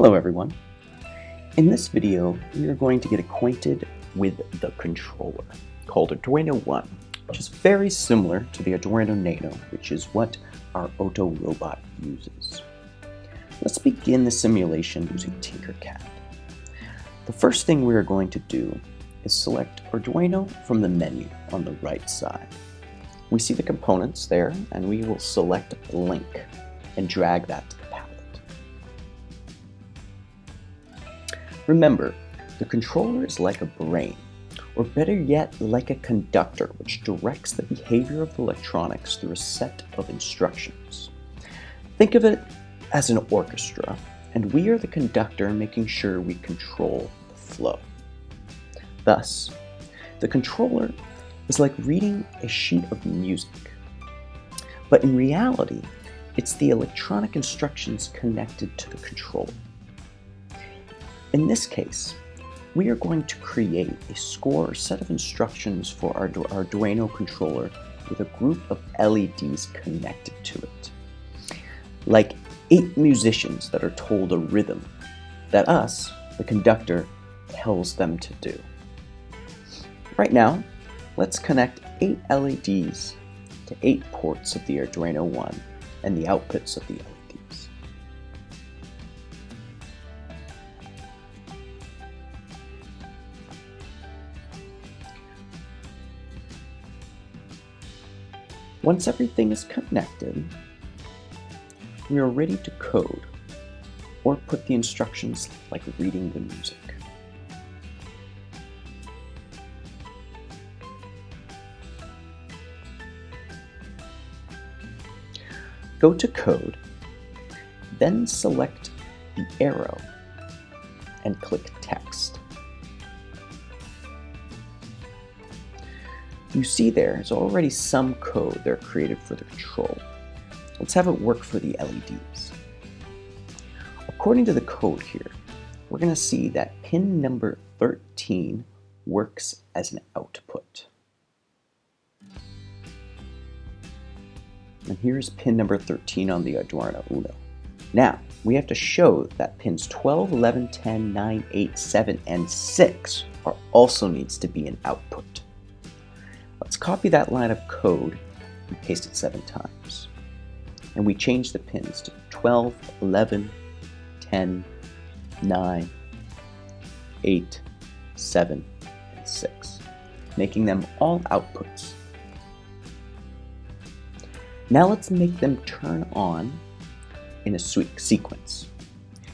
Hello everyone. In this video, we are going to get acquainted with the controller called Arduino One, which is very similar to the Arduino Nano, which is what our Otto robot uses. Let's begin the simulation using Tinkercad. The first thing we are going to do is select Arduino from the menu on the right side. We see the components there, and we will select Link and drag that to the palette. Remember, the controller is like a brain, or better yet, like a conductor, which directs the behavior of the electronics through a set of instructions. Think of it as an orchestra, and we are the conductor making sure we control the flow. Thus, the controller is like reading a sheet of music, but in reality, it's the electronic instructions connected to the controller. In this case, we are going to create a score or set of instructions for our Arduino controller with a group of LEDs connected to it, like 8 musicians that are told a rhythm that us, the conductor, tells them to do. Right now, let's connect 8 LEDs to 8 ports of the Arduino One and the outputs of the LEDs. Once everything is connected, we are ready to code or put the instructions like reading the music. Go to Code, then select the arrow and click Text. You see there's already some code there created for the control. Let's have it work for the LEDs. According to the code here, we're going to see that pin number 13 works as an output. And here's pin number 13 on the Arduino Uno. Now, we have to show that pins 12, 11, 10, 9, 8, 7, and 6 also needs to be an output. Let's copy that line of code and paste it 7 times. And we change the pins to 12, 11, 10, 9, 8, 7, and 6, making them all outputs. Now let's make them turn on in a sequence.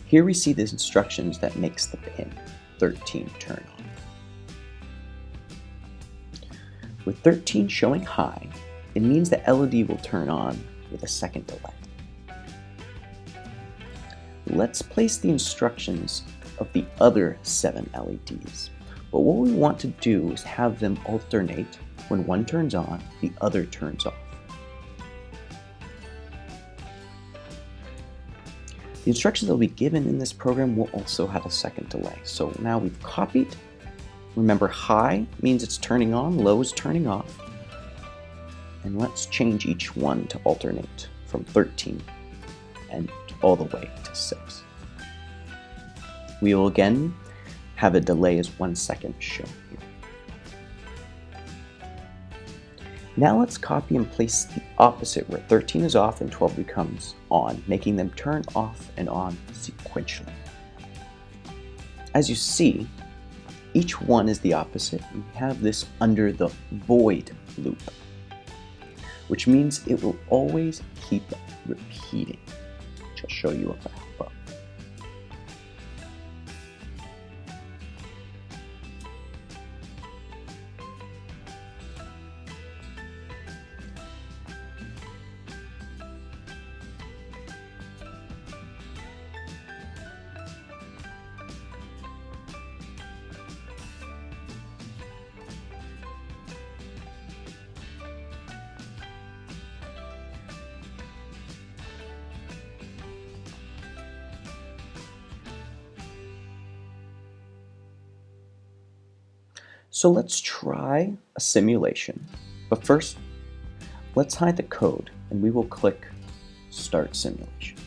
Here we see the instructions that makes the pin 13 turn on. With 13 showing high, it means the LED will turn on with a second delay. Let's place the instructions of the other 7 LEDs, but what we want to do is have them alternate. When one turns on, the other turns off. The instructions that will be given in this program will also have a second delay. So now we've copied. Remember, high means it's turning on, low is turning off. And let's change each one to alternate from 13 and all the way to 6. We will again have a delay as 1 second shown here. Now let's copy and place the opposite, where 13 is off and 12 becomes on, making them turn off and on sequentially. As you see, each one is the opposite. We have this under the void loop, which means it will always keep repeating, which I'll show you above. So let's try a simulation, but first, let's hide the code and we will click Start Simulation.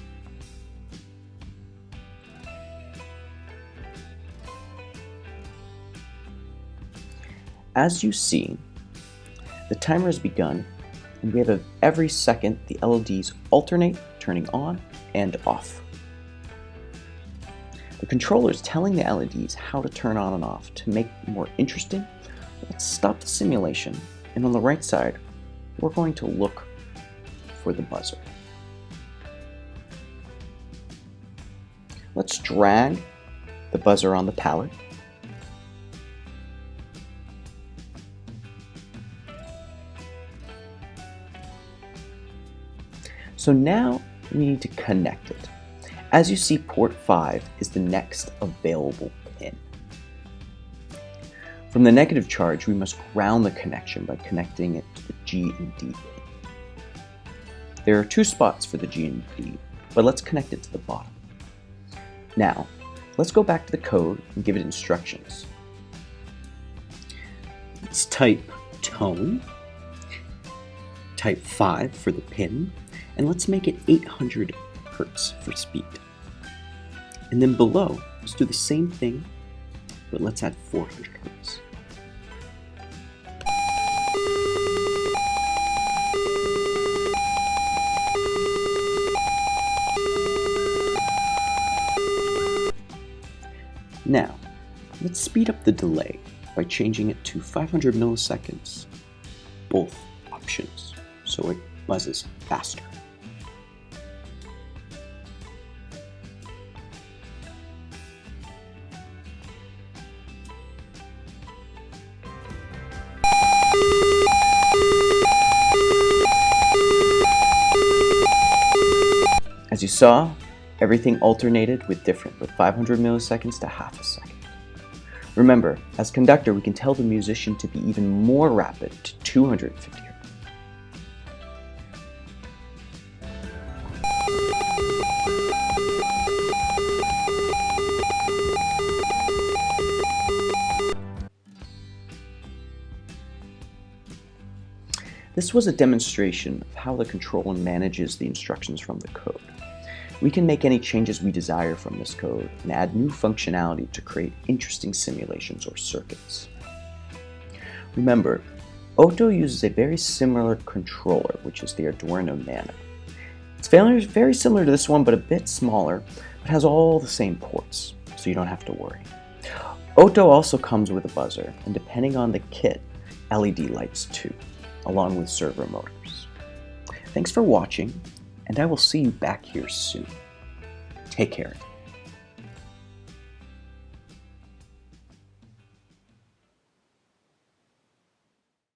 As you see, the timer has begun, and we have every second the LEDs alternate, turning on and off. The controller is telling the LEDs how to turn on and off. To make it more interesting, let's stop the simulation, and on the right side, we're going to look for the buzzer. Let's drag the buzzer on the palette. So now we need to connect it. As you see, port 5 is the next available pin. From the negative charge, we must ground the connection by connecting it to the G and D pin. There are 2 spots for the G and D, but let's connect it to the bottom. Now, let's go back to the code and give it instructions. Let's type tone, type 5 for the pin, and let's make it 800 Hertz for speed. And then below, let's do the same thing, but let's add 400 Hertz. Now, let's speed up the delay by changing it to 500 milliseconds, both options, so it buzzes faster. As you saw, everything alternated with 500 milliseconds to half a second. Remember, as conductor, we can tell the musician to be even more rapid to 250 Hertz. This was a demonstration of how the controller manages the instructions from the code. We can make any changes we desire from this code and add new functionality to create interesting simulations or circuits. Remember, Otto uses a very similar controller, which is the Arduino Nano. It's very similar to this one, but a bit smaller, but has all the same ports, so you don't have to worry. Otto also comes with a buzzer, and depending on the kit, LED lights too, along with servo motors. Thanks for watching, and I will see you back here soon. Take care.